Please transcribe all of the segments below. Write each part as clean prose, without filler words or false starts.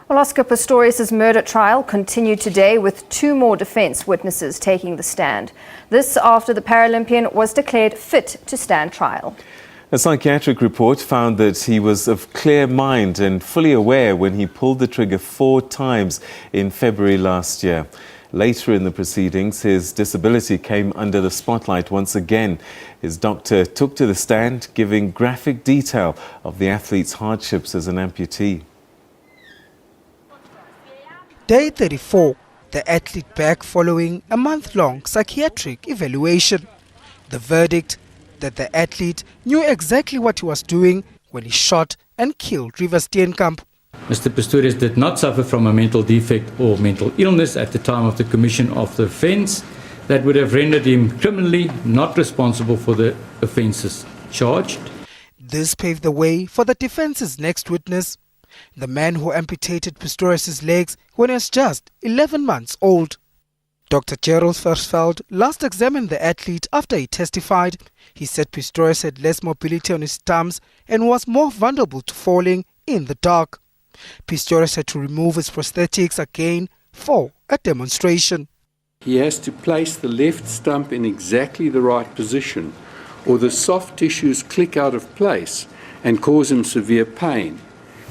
Well, Oscar Pistorius' murder trial continued today with 2 more defence witnesses taking the stand. This after the Paralympian was declared fit to stand trial. A psychiatric report found that he was of clear mind and fully aware when he pulled the trigger 4 times in February last year. Later in the proceedings, his disability came under the spotlight once again. His doctor took to the stand, giving graphic detail of the athlete's hardships as an amputee. Day 34, the athlete back following a month-long psychiatric evaluation. The verdict, that the athlete knew exactly what he was doing when he shot and killed River Steenkamp. Mr. Pistorius did not suffer from a mental defect or mental illness at the time of the commission of the offence that would have rendered him criminally not responsible for the offences charged. This paved the way for the defence's next witness, the man who amputated Pistorius' legs when he was just 11 months old. Dr. Gerald Versfeld last examined the athlete after he testified. He said Pistorius had less mobility on his thumbs and was more vulnerable to falling in the dark. Pistorius had to remove his prosthetics again for a demonstration. He has to place the left stump in exactly the right position, or the soft tissues click out of place and cause him severe pain.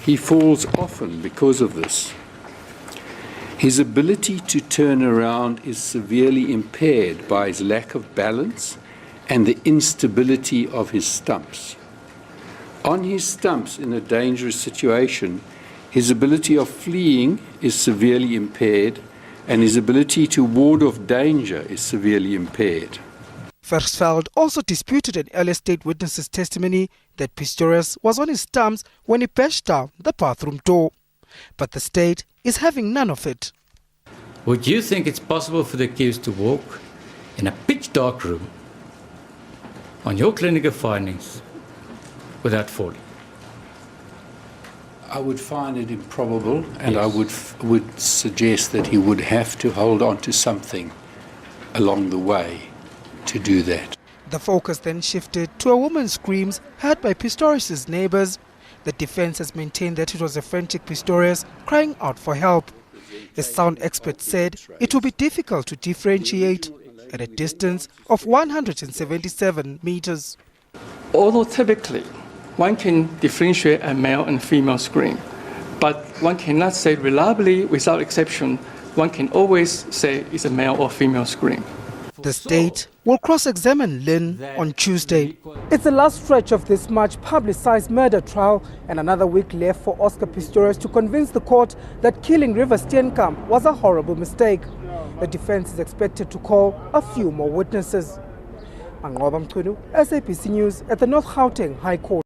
He falls often because of this. His ability to turn around is severely impaired by his lack of balance and the instability of his stumps. On his stumps in a dangerous situation, his ability of fleeing is severely impaired and his ability to ward off danger is severely impaired. Versfeld also disputed an earlier state witness's testimony that Pistorius was on his stumps when he bashed down the bathroom door. But the state is having none of it. Would you think it's possible for the accused to walk in a pitch dark room on your clinical findings without falling? I would find it improbable, and Yes. I would suggest that he would have to hold on to something along the way to do that. The focus then shifted to a woman's screams heard by Pistorius' neighbors. The defense has maintained that it was a frantic Pistorius crying out for help. A sound expert said it will be difficult to differentiate at a distance of 177 meters. Although typically one can differentiate a male and female scream, but one cannot say reliably without exception, one can always say it's a male or female scream. The state will cross-examine Lynn on Tuesday. It's the last stretch of this much publicized murder trial and another week left for Oscar Pistorius to convince the court that killing River Steenkamp was a horrible mistake. The defense is expected to call a few more witnesses. SABC News at the North Gauteng High Court.